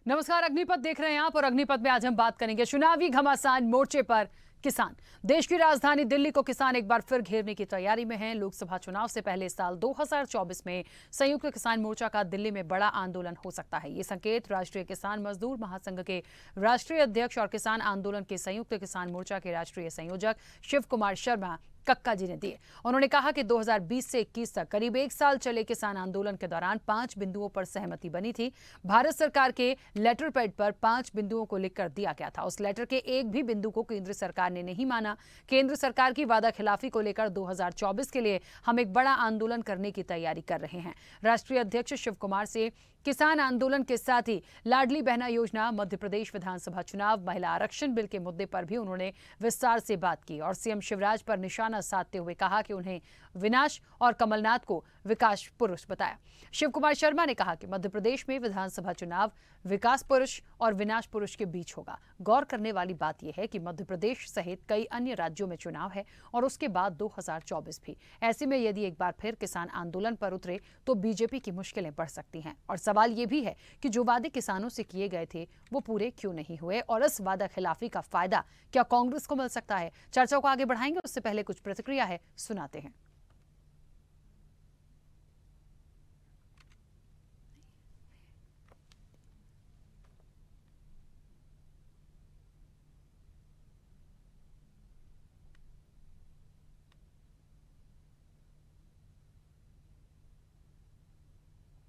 नमस्कार, अग्निपथ देख रहे हैं आप और अग्निपथ में आज हम बात करेंगे चुनावी घमासान मोर्चे पर किसान। देश की राजधानी दिल्ली को किसान एक बार फिर घेरने की तैयारी में हैं। लोकसभा चुनाव से पहले साल 2024 में संयुक्त किसान मोर्चा का दिल्ली में बड़ा आंदोलन हो सकता है। ये संकेत राष्ट्रीय किसान मजदूर महासंघ के राष्ट्रीय अध्यक्ष और किसान आंदोलन के संयुक्त किसान मोर्चा के राष्ट्रीय संयोजक शिव कुमार शर्मा कक्का जी ने दिए। उन्होंने कहा कि 2020 से 21 तक करीब एक साल चले किसान आंदोलन के दौरान 5 बिंदुओं पर सहमति बनी थी। भारत सरकार के लेटर पैड पर 5 बिंदुओं को लिखकर दिया गया था। उस लेटर के एक भी बिंदु को केंद्र सरकार ने नहीं माना। केंद्र सरकार की वादा खिलाफी को लेकर 2024 के लिए हम एक बड़ा आंदोलन करने की तैयारी कर रहे हैं। राष्ट्रीय अध्यक्ष शिव कुमार से किसान आंदोलन के साथ ही लाडली बहना योजना, मध्य प्रदेश विधानसभा चुनाव, महिला आरक्षण बिल के मुद्दे पर भी उन्होंने विस्तार से बात की और सीएम शिवराज पर निशाना साधते हुए कहा कि उन्हें विनाश और कमलनाथ को विकास पुरुष बताया। शिव कुमार शर्मा ने कहा कि मध्य प्रदेश में विधानसभा चुनाव विकास पुरुष और विनाश पुरुष के बीच होगा। गौर करने वाली बात यह है कि मध्य प्रदेश सहित कई अन्य राज्यों में चुनाव है और उसके बाद 2024 भी। ऐसे में यदि एक बार फिर किसान आंदोलन पर उतरे तो बीजेपी की मुश्किलें बढ़ सकती हैं। और सवाल ये भी है कि जो वादे किसानों से किए गए थे वो पूरे क्यों नहीं हुए और इस वादा खिलाफी का फायदा क्या कांग्रेस को मिल सकता है। चर्चा को आगे बढ़ाएंगे, उससे पहले कुछ प्रतिक्रिया है, सुनाते हैं।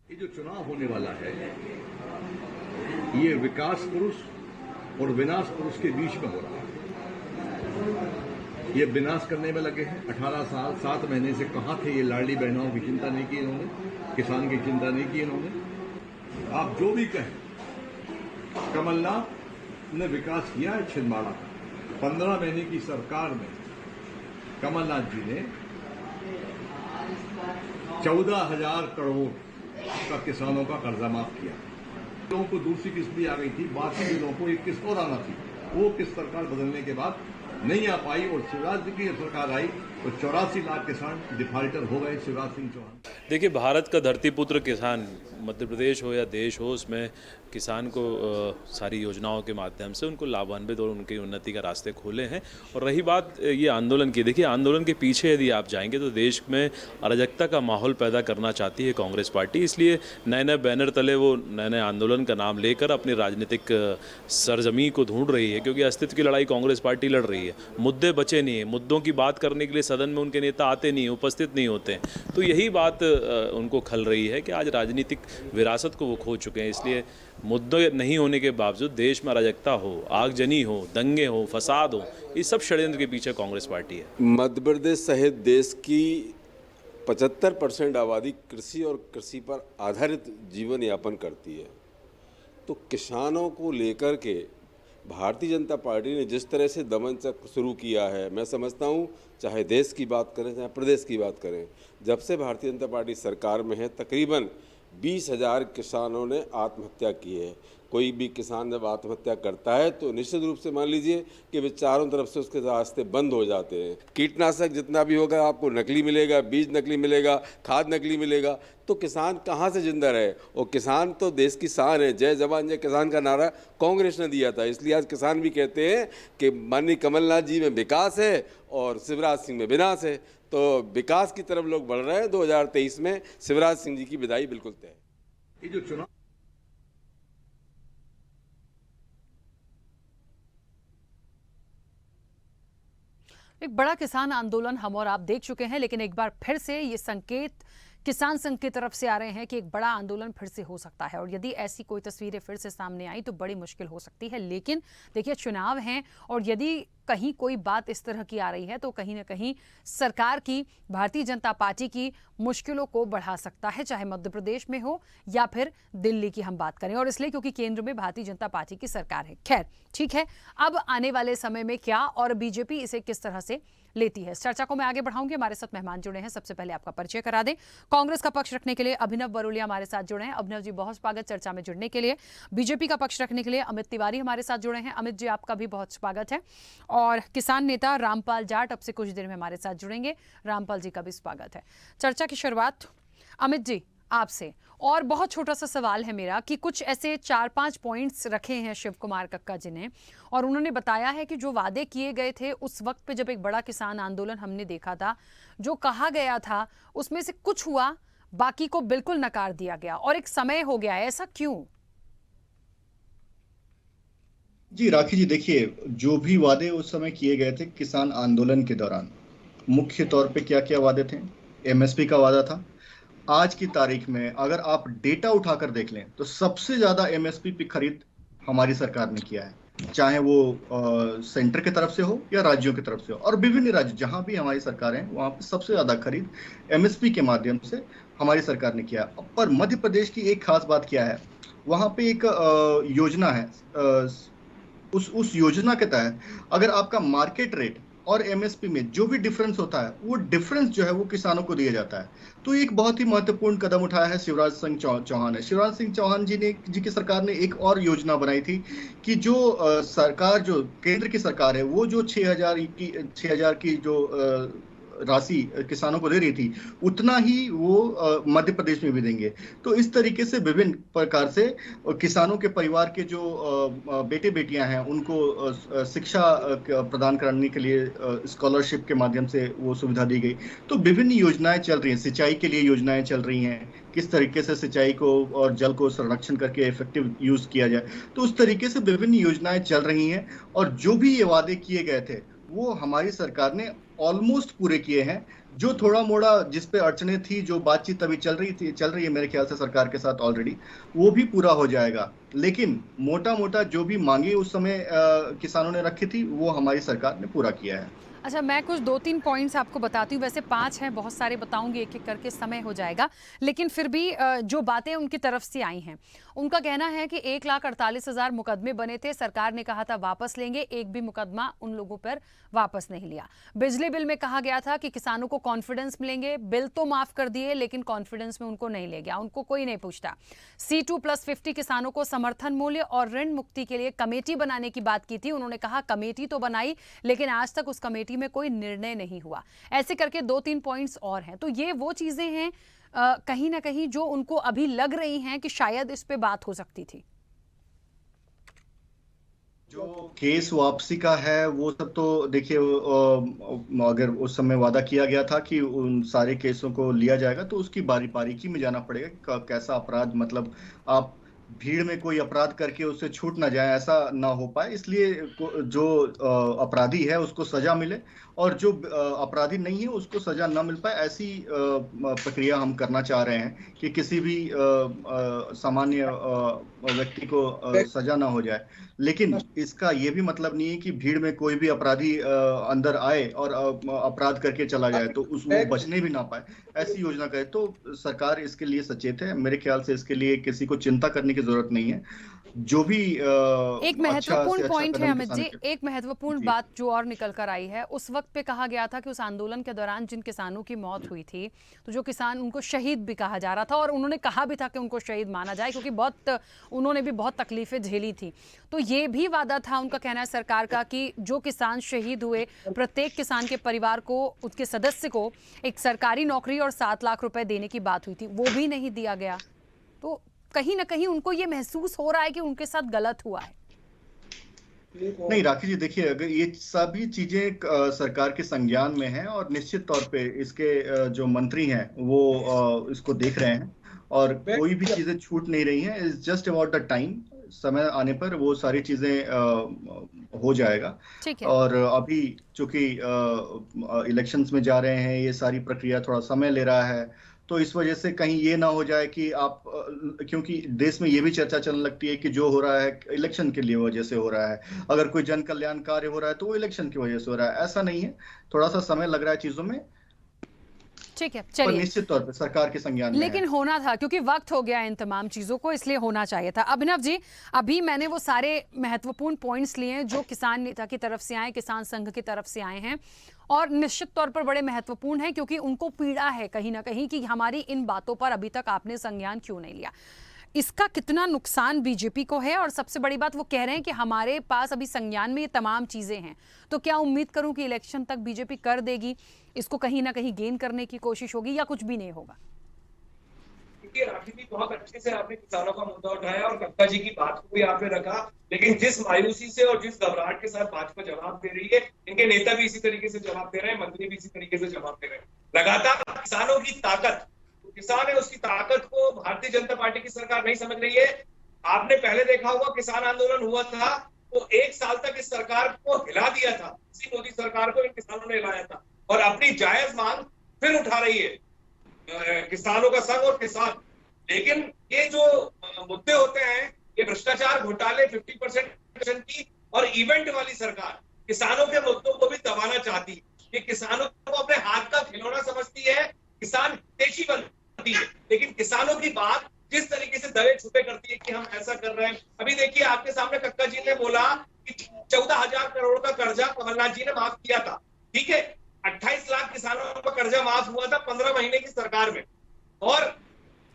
ये जो चुनाव होने वाला है ये विकास पुरुष और विनाश पुरुष के बीच में हो रहा है। ये विनाश करने में लगे हैं। 18 साल 7 महीने से कहां थे ये लाडली बहनों की चिंता नहीं की इन्होंने, किसान की चिंता नहीं की इन्होंने। आप जो भी कहें, कमलनाथ ने विकास किया है छिंदवाड़ा का। 15 महीने की सरकार में कमलनाथ जी ने 14,000 करोड़ का किसानों का कर्जा माफ किया। लोगों को दूसरी किस्त भी आ गई थी, बाकी लोगों को एक किस्त और आना थी। वो किस्त सरकार बदलने के बाद नहीं आ पाई और शिवराज जी की सरकार आई तो 84 लाख किसान डिफाल्टर हो गए। शिवराज सिंह चौहान, देखिए, भारत का धरतीपुत्र किसान, मध्य प्रदेश हो या देश हो, उसमें किसान को सारी योजनाओं के माध्यम से उनको लाभान्वित और उनकी उन्नति का रास्ते खोले हैं। और रही बात ये आंदोलन की, देखिए आंदोलन के पीछे यदि आप जाएंगे तो देश में अराजकता का माहौल पैदा करना चाहती है कांग्रेस पार्टी। इसलिए नए नए बैनर तले वो नए नए आंदोलन का नाम लेकर अपनी राजनीतिक सरजमी को ढूंढ रही है, क्योंकि अस्तित्व की लड़ाई कांग्रेस पार्टी लड़ रही है। मुद्दे बचे नहीं है, मुद्दों की बात करने के लिए सदन में उनके नेता आते नहीं, उपस्थित नहीं होते। तो यही बात उनको खल रही है कि आज राजनीतिक विरासत को वो खो चुके हैं। इसलिए मुद्दे नहीं होने के बावजूद देश में अराजकता हो, आगजनी हो, दंगे हो, फसाद हो, इस सब षड्यंत्र के पीछे कांग्रेस पार्टी है। मध्य प्रदेश सहित देश की 75% आबादी कृषि और कृषि पर आधारित जीवन यापन करती है। तो किसानों को लेकर के भारतीय जनता पार्टी ने जिस तरह से दमन चक्र शुरू किया है, मैं समझता हूँ, चाहे देश की बात करें चाहे प्रदेश की बात करें, जब से भारतीय जनता पार्टी सरकार में है तकरीबन 20,000 किसानों ने आत्महत्या की है। कोई भी किसान जब आत्महत्या करता है तो निश्चित रूप से मान लीजिए कि वे चारों तरफ से उसके रास्ते बंद हो जाते हैं। कीटनाशक जितना भी होगा आपको नकली मिलेगा, बीज नकली मिलेगा, खाद नकली मिलेगा, तो किसान कहाँ से जिंदा रहे। और किसान तो देश की शान है। जय जवान जय किसान का नारा कांग्रेस ने दिया था। इसलिए आज किसान भी कहते हैं कि माननीय कमलनाथ जी में विकास है और शिवराज सिंह में विनाश है। तो विकास की तरफ लोग बढ़ रहे हैं। 2023 में शिवराज सिंह जी की विदाई बिल्कुल तय है। ये जो चुनाव एक बड़ा किसान आंदोलन हम और आप देख चुके हैं, लेकिन एक बार फिर से ये संकेत किसान संघ की तरफ से आ रहे हैं कि एक बड़ा आंदोलन फिर से हो सकता है। और यदि ऐसी कोई तस्वीरें फिर से सामने आई तो बड़ी मुश्किल हो सकती है। लेकिन देखिए, चुनाव हैं और यदि कहीं कोई बात इस तरह की आ रही है तो कहीं ना कहीं सरकार की, भारतीय जनता पार्टी की मुश्किलों को बढ़ा सकता है, चाहे मध्य प्रदेश में हो या फिर दिल्ली की हम बात करें। और इसलिए क्योंकि केंद्र में भारतीय जनता पार्टी की सरकार है। खैर, ठीक है, अब आने वाले समय में क्या और बीजेपी इसे किस तरह से लेती है, इस चर्चा को मैं आगे बढ़ाऊंगी। हमारे साथ मेहमान जुड़े हैं, सबसे पहले आपका परिचय करा दें। कांग्रेस का पक्ष रखने के लिए अभिनव बरोलिया हमारे साथ जुड़े हैं। अभिनव जी, बहुत स्वागत चर्चा में जुड़ने के लिए। बीजेपी का पक्ष रखने के लिए अमित तिवारी हमारे साथ जुड़े हैं। अमित जी, आपका भी बहुत स्वागत है। और किसान नेता रामपाल जाट अब से कुछ देर में हमारे साथ जुड़ेंगे। रामपाल जी का भी स्वागत है। चर्चा की शुरुआत अमित जी, आपसे और बहुत छोटा सा सवाल है मेरा कि कुछ ऐसे 4-5 पॉइंट्स रखे हैं शिव कुमार कक्का जी ने और उन्होंने बताया है कि जो वादे किए गए थे उस वक्त पे जब एक बड़ा किसान आंदोलन हमने देखा था, जो कहा गया था उसमें से कुछ हुआ, बाकी को बिल्कुल नकार दिया गया और एक समय हो गया है। ऐसा क्यों? जी राखी जी, देखिए जो भी वादे उस समय किए गए थे किसान आंदोलन के दौरान, मुख्य तौर पे क्या क्या वादे थे। एमएसपी का वादा था। आज की तारीख में अगर आप डेटा उठाकर देख लें तो सबसे ज्यादा एमएसपी की खरीद हमारी सरकार ने किया है, चाहे वो सेंटर की तरफ से हो या राज्यों की तरफ से हो। और विभिन्न राज्य जहां भी हमारी सरकार है वहां पे सबसे ज्यादा खरीद एमएसपी के माध्यम से हमारी सरकार ने किया। पर मध्य प्रदेश की एक खास बात क्या है, वहां पे एक योजना है। उस योजना के तहत अगर आपका मार्केट रेट और एमएसपी में जो भी डिफरेंस होता है वो डिफरेंस जो है वो किसानों को दिया जाता है। तो एक बहुत ही महत्वपूर्ण कदम उठाया है शिवराज सिंह चौहान ने। शिवराज सिंह चौहान जी की सरकार ने एक और योजना बनाई थी कि जो सरकार, जो केंद्र की सरकार है, वो जो 6,000 की जो राशि किसानों को दे रही थी उतना ही वो मध्य प्रदेश में भी देंगे। तो इस तरीके से विभिन्न प्रकार से किसानों के परिवार के जो बेटे बेटियां हैं उनको शिक्षा प्रदान करने के लिए स्कॉलरशिप के माध्यम से वो सुविधा दी गई। तो विभिन्न योजनाएं चल रही हैं, सिंचाई के लिए योजनाएं चल रही हैं, किस तरीके से सिंचाई को और जल को संरक्षण करके इफेक्टिव यूज किया जाए। तो उस तरीके से विभिन्न योजनाएं चल रही हैं और जो भी ये वादे किए गए थे वो हमारी सरकार ने ऑलमोस्ट पूरे किए हैं। जो थोड़ा मोड़ा जिस पे अड़चने थी, जो बातचीत अभी चल रही है मेरे ख्याल से सरकार के साथ ऑलरेडी, वो भी पूरा हो जाएगा। लेकिन मोटा मोटा जो भी मांगे उस समय किसानों ने रखी थी वो हमारी सरकार ने पूरा किया है। अच्छा, मैं कुछ 2-3 पॉइंट्स आपको बताती हूँ। वैसे 5 हैं, बहुत सारे बताऊंगी, एक एक करके समय हो जाएगा। लेकिन फिर भी जो बातें उनकी तरफ से आई हैं, उनका कहना है कि 1,48,000 मुकदमे बने थे, सरकार ने कहा था वापस लेंगे, एक भी मुकदमा उन लोगों पर वापस नहीं लिया। बिजली बिल में कहा गया था कि किसानों को कॉन्फिडेंस मिलेंगे, बिल तो माफ कर दिए लेकिन कॉन्फिडेंस में उनको नहीं ले गया, उनको कोई नहीं पूछता। C2+50 किसानों को समर्थन मूल्य और ऋण मुक्ति के लिए कमेटी बनाने की बात की थी। उन्होंने कहा कमेटी तो बनाई लेकिन आज तक उस कमेटी में कोई निर्णय नहीं हुआ। ऐसे करके 2-3 पॉइंट्स और हैं। तो ये वो चीजें हैं कहीं ना कहीं जो उनको अभी लग रही हैं कि शायद इस पे बात हो सकती थी। जो केस वापसी का है वो सब तो देखिए, अगर उस समय वादा किया गया था कि उन सारे केसों को लिया जाएगा तो उसकी बारीकी में जाना पड़ेगा। कैसा अपराध, मतलब आप भीड़ में कोई अपराध करके उससे छूट ना जाए, ऐसा ना हो पाए। इसलिए जो अपराधी है उसको सजा मिले और जो अपराधी नहीं है उसको सजा ना मिल पाए, ऐसी प्रक्रिया हम करना चाह रहे हैं कि किसी भी सामान्य व्यक्ति को सजा ना हो जाए। लेकिन इसका ये भी मतलब नहीं है कि भीड़ में कोई भी अपराधी अंदर आए और अपराध करके चला जाए तो वो बचने भी ना पाए, ऐसी योजना करे। तो सरकार इसके लिए सचेत है। मेरे ख्याल से इसके लिए किसी को चिंता करने की जरूरत नहीं है। जो भी एक महत्वपूर्ण पॉइंट है अमित जी, एक महत्वपूर्ण बात जो और निकल कर आई है, उस वक्त पे कहा गया था कि उस आंदोलन के दौरान जिन किसानों की मौत हुई थी, तो जो किसान, उनको शहीद भी कहा जा रहा था और उन्होंने कहा भी था कि उनको शहीद माना जाए क्योंकि उन्होंने भी बहुत तकलीफें झेली थी। तो ये भी वादा था उनका, कहना है सरकार का, कि जो किसान शहीद हुए प्रत्येक किसान के परिवार को, उसके सदस्य को एक सरकारी नौकरी और 7 लाख रुपए देने की बात हुई थी, वो भी नहीं दिया गया। तो कहीं ना कहीं उनको ये महसूस हो रहा है कि उनके साथ गलत हुआ है। नहीं राखी जी, देखिए अगर ये सभी चीजें सरकार के संज्ञान में हैं और निश्चित तौर पे इसके जो मंत्री हैं वो इसको देख रहे हैं और कोई भी चीजें छूट नहीं रही हैं। It's just about the time, समय आने पर वो सारी चीजें हो जाएगा। ठीक है। और अभी चूंकि इलेक्शंस में जा रहे हैं, ये सारी प्रक्रिया थोड़ा समय ले रहा है, तो इस वजह से कहीं ये ना हो जाए कि आप, क्योंकि देश में ये भी चर्चा चलने लगती है कि जो हो रहा है इलेक्शन के लिए वजह से हो रहा है, अगर कोई जन कल्याण कार्य हो रहा है तो वो इलेक्शन की वजह से हो रहा है। ऐसा नहीं है, थोड़ा सा समय लग रहा है चीजों में। ठीक है, चलिए। निश्चित तौर पर सरकार के संज्ञान में लेकिन होना था क्योंकि वक्त हो गया इन तमाम चीजों को, इसलिए होना चाहिए था। अभिनव जी, अभी मैंने वो सारे महत्वपूर्ण पॉइंट्स लिए हैं जो किसान नेता की तरफ से आए, किसान संघ की तरफ से आए हैं और निश्चित तौर पर बड़े महत्वपूर्ण है क्योंकि उनको पीड़ा है कहीं ना कहीं कि हमारी इन बातों पर अभी तक आपने संज्ञान क्यों नहीं लिया। इसका कितना नुकसान बीजेपी को है, और सबसे बड़ी बात वो कह रहे हैं कि हमारे पास अभी संज्ञान में ये तमाम चीजें हैं, तो क्या उम्मीद करूं कि इलेक्शन तक बीजेपी कर देगी, इसको कहीं ना कहीं गेन करने की कोशिश होगी, या कुछ भी नहीं होगा? देखिए राखी जी, बहुत अच्छे से आपने किसानों का मुद्दा उठाया और कक्का जी की बात को भी आपने रखा, लेकिन जिस मायूसी से और जिस घबराहट के साथ भाजपा जवाब दे रही है, इनके नेता भी इसी तरीके से जवाब दे रहे हैं, मंत्री भी इसी तरीके से जवाब दे रहे हैं। लगातार किसानों की ताकत, किसान है उसकी ताकत को भारतीय जनता पार्टी की सरकार नहीं समझ रही है। आपने पहले देखा होगा किसान आंदोलन हुआ था तो 1 साल तक इस सरकार को हिला दिया था, इसी मोदी सरकार को इन किसानों ने हिलाया था, और अपनी जायज मांग फिर उठा रही है किसानों का संघ और किसान। लेकिन ये जो मुद्दे होते हैं, ये भ्रष्टाचार, घोटाले, 50% की और इवेंट वाली सरकार किसानों के मुद्दों को भी दबाना चाहती है। ये किसानों को अपने हाथ का खिलौना समझती है, किसान हितैषी बनती है, लेकिन किसानों की बात जिस तरीके से दबे छुपे करती है कि हम ऐसा कर रहे हैं। अभी देखिए आपके सामने कक्का जी ने बोला कि 14,000 करोड़ का कर्जा कमलनाथ जी ने माफ किया था, ठीक है, 28 लाख किसानों का कर्जा माफ हुआ था 15 महीने की सरकार में, और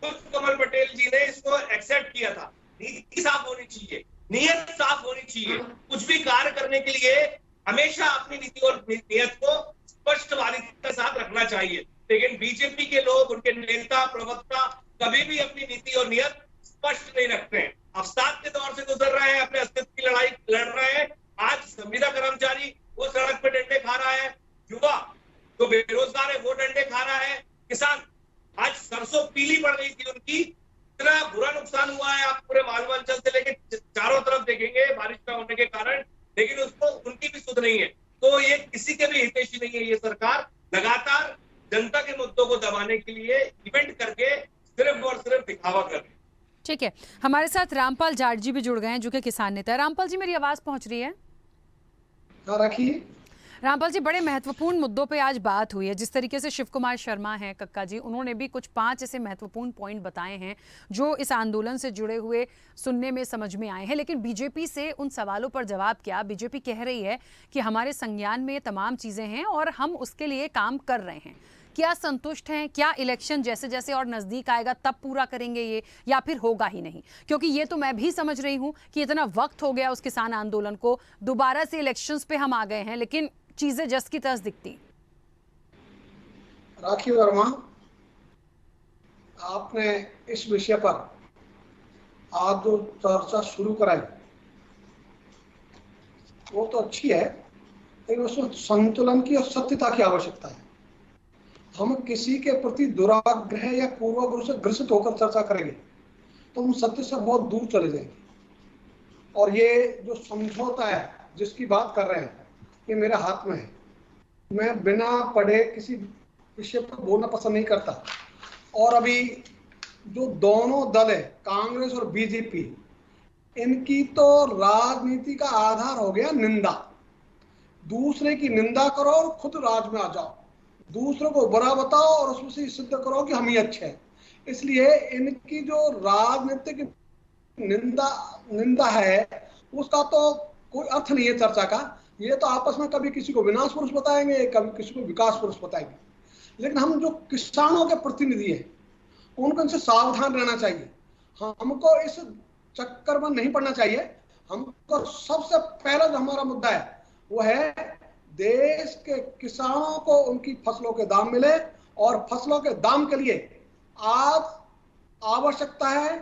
कमल पटेल जी ने इसको एक्सेप्ट किया था। नीति साफ होनी चाहिए, नियत साफ होनी चाहिए, कुछ भी कार्य करने के लिए हमेशा अपनी नीति और नियत को स्पष्टवादी के साथ रखना चाहिए। लेकिन बीजेपी के लोग, उनके नेता, प्रवक्ता कभी भी अपनी नीति और नियत स्पष्ट नहीं रखते हैं। अवसाद के दौर से गुजर रहे हैं, अपने अस्तित्व की लड़ाई लड़ रहे हैं। आज संविदा कर्मचारी वो सड़क पे डंडे खा रहा है, युवा जो बेरोजगार है वो डंडे खा रहा है, किसान आज सरसों पीली पड़ गई थी उनकी, इतना बुरा नुकसान हुआ है। आप पूरे मालवांचल से लेके चारों तरफ देखेंगे बारिश का होने के कारण, लेकिन उसको उनकी भी सुध नहीं है। तो ये किसी के भी हितैषी नहीं है। ये सरकार लगातार जनता के मुद्दों को दबाने के लिए इवेंट करके सिर्फ और सिर्फ दिखावा कर रही है। ठीक है, हमारे साथ रामपाल जाट जी भी जुड़ गए हैं जो कि किसान नेता है। रामपाल जी, मेरी आवाज पहुंच रही है? रखिए। रामपाल जी, बड़े महत्वपूर्ण मुद्दों पे आज बात हुई है। जिस तरीके से शिव कुमार शर्मा हैं कक्का जी, उन्होंने भी कुछ 5 ऐसे महत्वपूर्ण पॉइंट बताए हैं जो इस आंदोलन से जुड़े हुए सुनने में समझ में आए हैं। लेकिन बीजेपी से उन सवालों पर जवाब क्या? बीजेपी कह रही है कि हमारे संज्ञान में ये तमाम चीज़ें हैं और हम उसके लिए काम कर रहे हैं। क्या संतुष्ट हैं? क्या इलेक्शन जैसे जैसे और नज़दीक आएगा तब पूरा करेंगे ये, या फिर होगा ही नहीं? क्योंकि ये तो मैं भी समझ रही हूँ कि इतना वक्त हो गया उस किसान आंदोलन को, दोबारा से इलेक्शंस पे हम आ गए हैं, लेकिन चीजें जस की तस दिखती। राखी वर्मा, आपने इस विषय पर आज जो चर्चा शुरू कराई वो तो अच्छी है, लेकिन उसमें संतुलन की और सत्यता की आवश्यकता है। हम किसी के प्रति दुराग्रह या पूर्वाग्रह से ग्रसित होकर चर्चा करेंगे तो हम सत्य से बहुत दूर चले जाएंगे। और ये जो समझौता है जिसकी बात कर रहे हैं, ये मेरे हाथ में है। मैं बिना पढ़े किसी विषय पर बोलना पसंद नहीं करता। और अभी जो दोनों दल है, कांग्रेस और बीजेपी, इनकी तो राजनीति का आधार हो गया निंदा। दूसरे की निंदा करो और खुद राज में आ जाओ, दूसरों को बुरा बताओ और उसमें से सिद्ध करो कि हम ही अच्छे हैं। इसलिए इनकी जो राजनीतिक निंदा है उसका तो कोई अर्थ नहीं है चर्चा का। ये तो आपस में कभी किसी को विनाश पुरुष बताएंगे, कभी किसी को विकास पुरुष बताएंगे। लेकिन हम जो किसानों के प्रतिनिधि हैं उनको इनसे सावधान रहना चाहिए। हमको इस चक्कर में नहीं पड़ना चाहिए। हमको सबसे पहला जो हमारा मुद्दा है वो है देश के किसानों को उनकी फसलों के दाम मिले, और फसलों के दाम के लिए आज आवश्यकता है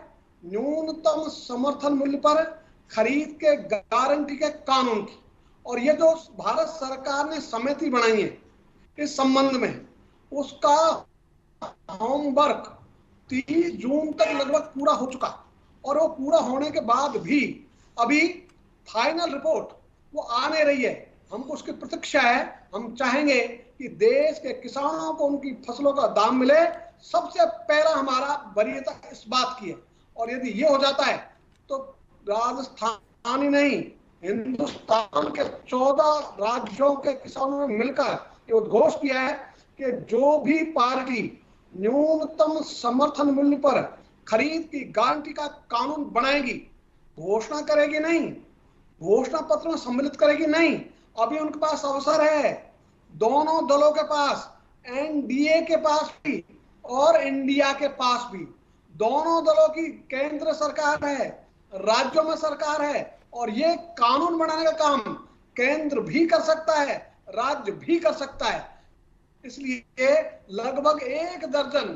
न्यूनतम समर्थन मूल्य पर खरीद के गारंटी के कानून की। और ये जो भारत सरकार ने समिति बनाई है इस संबंध में, उसका होमवर्क 30 जून तक लगभग पूरा हो चुका, और वो पूरा होने के बाद भी अभी फाइनल रिपोर्ट वो आने रही है। हमको उसकी प्रतीक्षा है। हम चाहेंगे कि देश के किसानों को उनकी फसलों का दाम मिले। सबसे पहला हमारा वरीयता इस बात की है, और यदि ये हो जाता है तो राजस्थान ही नहीं, हिंदुस्तान के 14 राज्यों के किसानों ने मिलकर ये उद्घोष किया है कि जो भी पार्टी न्यूनतम समर्थन मूल्य पर खरीद की गारंटी का कानून बनाएगी, घोषणा करेगी नहीं, घोषणा पत्र में सम्मिलित करेगी नहीं, अभी उनके पास अवसर है। दोनों दलों के पास, एनडीए के पास भी और इंडिया के पास भी, दोनों दलों की केंद्र सरकार है, राज्यों में सरकार है, और ये कानून बनाने का काम केंद्र भी कर सकता है, राज्य भी कर सकता है। इसलिए लगभग 1 दर्जन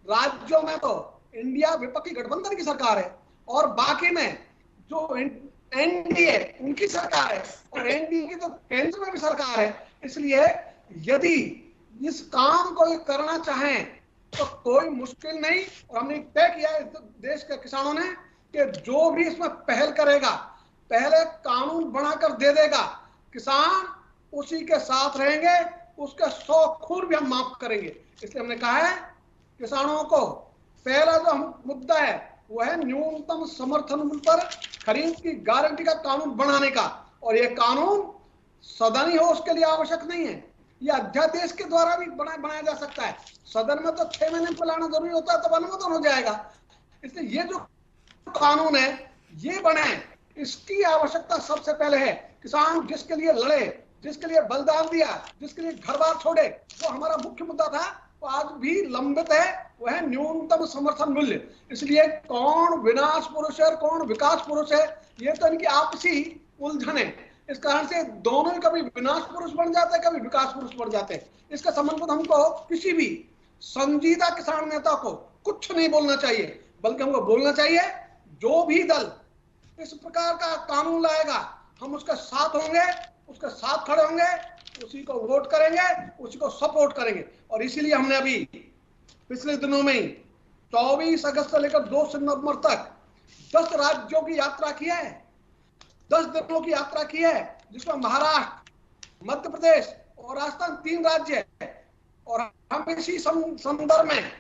राज्यों में तो इंडिया विपक्षी गठबंधन की सरकार है और बाकी में जो एनडीए उनकी सरकार है और एनडीए की तो केंद्र में भी सरकार है। इसलिए यदि इस काम को करना चाहें तो कोई मुश्किल नहीं। और हमने तय किया है देश के किसानों ने कि जो भी इसमें पहल करेगा, पहले कानून बनाकर दे देगा, किसान उसी के साथ रहेंगे, उसके 100 खून भी हम माफ करेंगे। इसलिए हमने कहा है किसानों को पहला जो मुद्दा है वो है न्यूनतम समर्थन मूल्य पर खरीद की गारंटी का कानून बनाने का। और यह कानून सदन ही हो उसके लिए आवश्यक नहीं है, यह अध्यादेश के द्वारा भी बनाया जा सकता है। सदन में तो 6 महीने में लाना जरूरी होता है, तब अनुमोदन हो जाएगा। इसलिए ये जो कानून है ये बने, इसकी आवश्यकता सबसे पहले है। किसान जिसके लिए लड़े, जिसके लिए बलिदान दिया, जिसके लिए घर बार छोड़े, वो हमारा मुख्य मुद्दा था, वो आज भी लंबित है, वो है न्यूनतम समर्थन मूल्य। इसलिए कौन विनाश पुरुष है और कौन विकास पुरुष है, ये तो इनकी आपसी उलझन है। इस कारण से दोनों ही कभी विनाश पुरुष बन जाते हैं, कभी विकास पुरुष बन जाते हैं। इसका संबंध हमको किसी भी संजीदा किसान नेता को कुछ नहीं बोलना चाहिए, बल्कि हमको बोलना चाहिए जो भी दल इस प्रकार का कानून लाएगा हम उसके साथ होंगे, उसके साथ खड़े होंगे, उसी को वोट करेंगे, उसी को सपोर्ट करेंगे। और इसीलिए हमने अभी पिछले दिनों में 24 अगस्त से लेकर 2 सितंबर तक 10 राज्यों की यात्रा की है, 10 दिनों की यात्रा की है, जिसमें महाराष्ट्र, मध्य प्रदेश और राजस्थान 3 राज्य है। और हम इसी संदर्भ में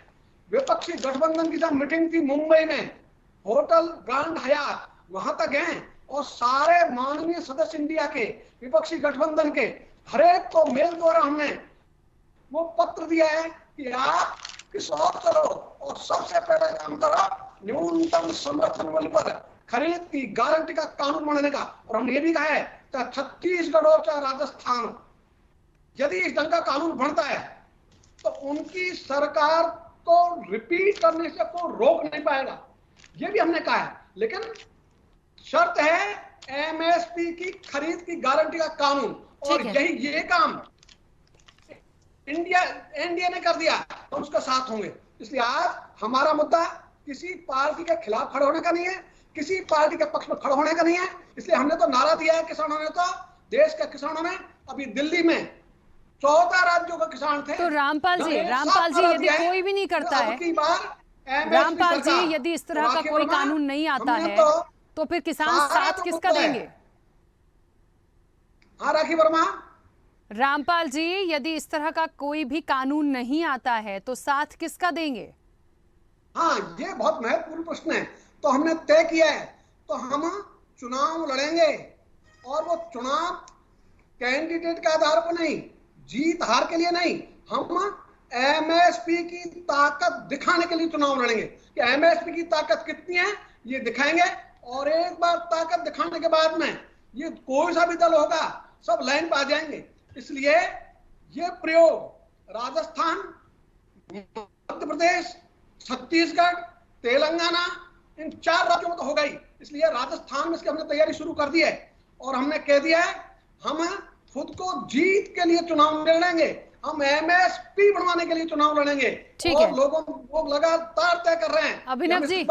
विपक्षी गठबंधन की जब मीटिंग थी मुंबई में होटल ग्रैंड हयात, वहां तक गए और सारे माननीय सदस्य इंडिया के विपक्षी गठबंधन के हरेक को मेल द्वारा हमने वो पत्र दिया है कि आप किस और करो और सबसे पहले काम करो न्यूनतम समर्थन मूल्य पर खरीद की गारंटी का कानून बनाने का। और हमने ये भी कहा है चाहे छत्तीसगढ़ हो चाहे राजस्थान, यदि इस ढंग का कानून बनता है तो उनकी सरकार को रिपीट करने से कोई रोक नहीं पाएगा, ये भी हमने कहा है। लेकिन शर्त है एमएसपी की खरीद की गारंटी का कानून, और यही ये काम एनडीए ने कर दिया तो उसके साथ होंगे। इसलिए आज हमारा मुद्दा किसी पार्टी के खिलाफ खड़े होने का नहीं है, किसी पार्टी के पक्ष में खड़े होने का नहीं है। इसलिए हमने तो नारा दिया है, किसानों ने, तो देश के किसानों ने अभी दिल्ली में 14 राज्यों के किसान थे। तो रामपाल जी यदि कोई भी नहीं करता है, रामपाल जी यदि इस तरह का कोई कानून नहीं आता है तो फिर किसान साथ किसका देंगे? हाँ राखी वर्मा। रामपाल जी यदि इस तरह का कोई भी कानून नहीं आता है तो साथ किसका देंगे? हाँ ये बहुत महत्वपूर्ण प्रश्न है। तो हमने तय किया है तो हम चुनाव लड़ेंगे, और वो चुनाव कैंडिडेट के आधार पर नहीं, जीत हार के लिए नहीं, हम एमएसपी की ताकत दिखाने के लिए चुनाव लड़ेंगे कि एमएसपी की ताकत कितनी है ये दिखाएंगे। और एक बार ताकत दिखाने के बाद में ये कोई सा भी दल होगा सब लाइन पर आ जाएंगे। इसलिए ये प्रयोग राजस्थान, मध्य प्रदेश, छत्तीसगढ़, तेलंगाना, इन 4 राज्यों में तो होगा ही। इसलिए राजस्थान में इसकी हमने तैयारी शुरू कर दी है और हमने कह दिया है हम खुद को जीत के लिए चुनाव लड़ेंगे, हम एमएसपी बनवाने के लिए चुनाव लड़ेंगे। और लोग लगातार तय कर रहे हैं। अभिनव जी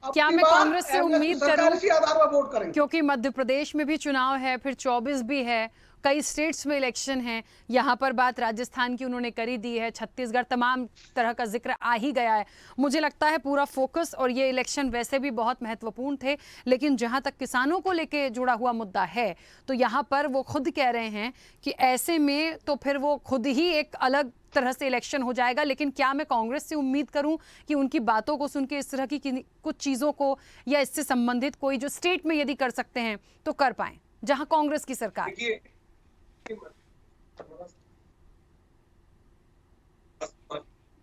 क्या मैं कांग्रेस से उम्मीद करूं, क्योंकि मध्य प्रदेश में भी चुनाव है, फिर 24 भी है, कई स्टेट्स में इलेक्शन है, यहाँ पर बात राजस्थान की उन्होंने करी दी है, छत्तीसगढ़, तमाम तरह का जिक्र आ ही गया है। मुझे लगता है पूरा फोकस, और ये इलेक्शन वैसे भी बहुत महत्वपूर्ण थे, लेकिन जहाँ तक किसानों को लेके जुड़ा हुआ मुद्दा है तो यहाँ पर वो खुद कह रहे हैं कि ऐसे में तो फिर वो खुद ही एक अलग तरह से इलेक्शन हो जाएगा। लेकिन क्या मैं कांग्रेस से उम्मीद करूं कि उनकी बातों को सुन के इस तरह की कुछ चीज़ों को या इससे संबंधित कोई जो स्टेट में यदि कर सकते हैं तो कर पाएं जहां कांग्रेस की सरकार?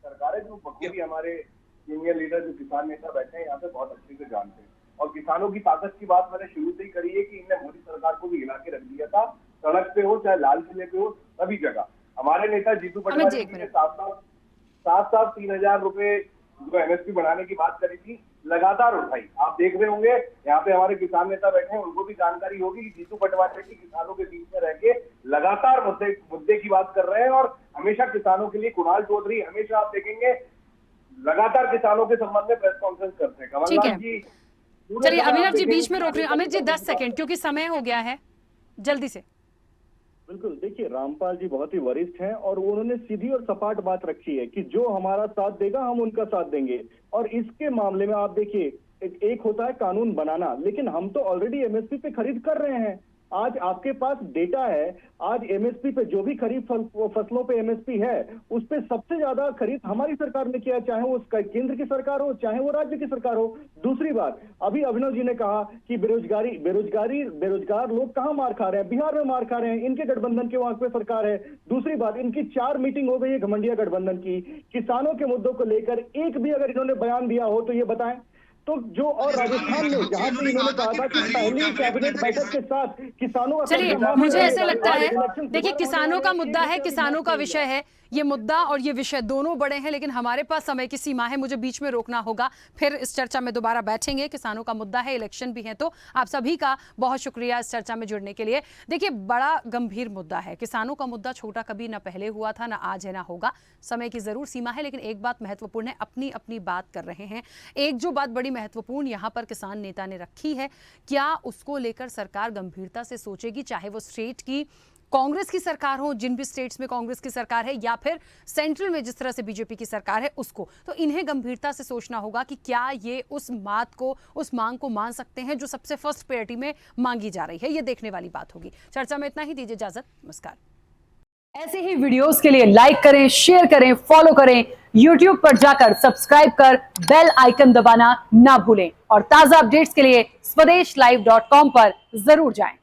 सरकारें जो भी हमारे सीनियर लीडर जो किसान नेता बैठे हैं यहाँ पे बहुत अच्छे से जानते हैं। और किसानों की ताकत की बात मैंने शुरू से ही करी है कि इनने मोदी सरकार को भी हिला के रख दिया था, सड़क पे हो चाहे लाल किले पे हो, सभी जगह। हमारे नेता जीतू पटवारी ने साथ 3,000 रुपए जो एमएसपी बढ़ाने की बात करी थी, लगातार उठाई। आप देख रहे होंगे यहाँ पे हमारे किसान नेता बैठे हैं, उनको भी जानकारी होगी कि जीतू पटवारी की किसानों के बीच में रह के लगातार मुद्दे की बात कर रहे हैं। और हमेशा किसानों के लिए कुणाल चौधरी, हमेशा आप देखेंगे लगातार किसानों के संबंध में प्रेस कॉन्फ्रेंस करते हैं। ठीक है। कमलनाथ जी चलिए अभिनव जी बीच में रोक रहे हैं। अमित जी 10 सेकंड क्योंकि समय हो गया है, जल्दी से। बिल्कुल, देखिए रामपाल जी बहुत ही वरिष्ठ हैं और उन्होंने सीधी और सपाट बात रखी है कि जो हमारा साथ देगा हम उनका साथ देंगे। और इसके मामले में आप देखिए, एक होता है कानून बनाना, लेकिन हम तो ऑलरेडी एमएसपी पे खरीद कर रहे हैं। आज आपके पास डेटा है, आज एमएसपी पे जो भी खरीफ फसलों पे एमएसपी है उस पे सबसे ज्यादा खरीद हमारी सरकार ने किया, चाहे वो केंद्र की सरकार हो चाहे वो राज्य की सरकार हो। दूसरी बात, अभी अभिनव जी ने कहा कि बेरोजगार लोग कहाँ मार खा रहे हैं, बिहार में मार खा रहे हैं, इनके गठबंधन के वहां पे सरकार है। दूसरी बात, इनकी 4 मीटिंग हो गई है घमंडिया गठबंधन की, किसानों के मुद्दों को लेकर एक भी अगर इन्होंने बयान दिया हो तो ये बताएं। तो जो और राजस्थान में जहां भी इन्होंने कहा था कि पहली कैबिनेट बैठक के साथ किसानों, चलिए मुझे ऐसे लगता है, देखिए किसानों का मुद्दा है, किसानों का विषय है, ये मुद्दा और ये विषय दोनों बड़े हैं, लेकिन हमारे पास समय की सीमा है, मुझे बीच में रोकना होगा, फिर इस चर्चा में दोबारा बैठेंगे। किसानों का मुद्दा है, इलेक्शन भी है, तो आप सभी का बहुत शुक्रिया इस चर्चा में जुड़ने के लिए। देखिए बड़ा गंभीर मुद्दा है, किसानों का मुद्दा छोटा कभी ना पहले हुआ था, ना आज है, ना होगा। समय की जरूर सीमा है, लेकिन एक बात महत्वपूर्ण है, अपनी अपनी बात कर रहे हैं। एक जो बात बड़ी महत्वपूर्ण यहाँ पर किसान नेता ने रखी है, क्या उसको लेकर सरकार गंभीरता से सोचेगी, चाहे वो स्टेट की कांग्रेस की सरकार हो, जिन भी स्टेट्स में कांग्रेस की सरकार है, या फिर सेंट्रल में जिस तरह से बीजेपी की सरकार है उसको, तो इन्हें गंभीरता से सोचना होगा कि क्या ये उस बात को, उस मांग को मान सकते हैं जो सबसे फर्स्ट प्रायोरिटी में मांगी जा रही है। ये देखने वाली बात होगी। चर्चा में इतना ही, दीजिए इजाजत, नमस्कार। ऐसे ही वीडियोस के लिए लाइक करें, शेयर करें, फॉलो करें, YouTube पर जाकर सब्सक्राइब कर बेल आइकन दबाना ना भूलें और ताजा अपडेट्स के लिए स्वदेशलाइव.com पर जरूर जाएं।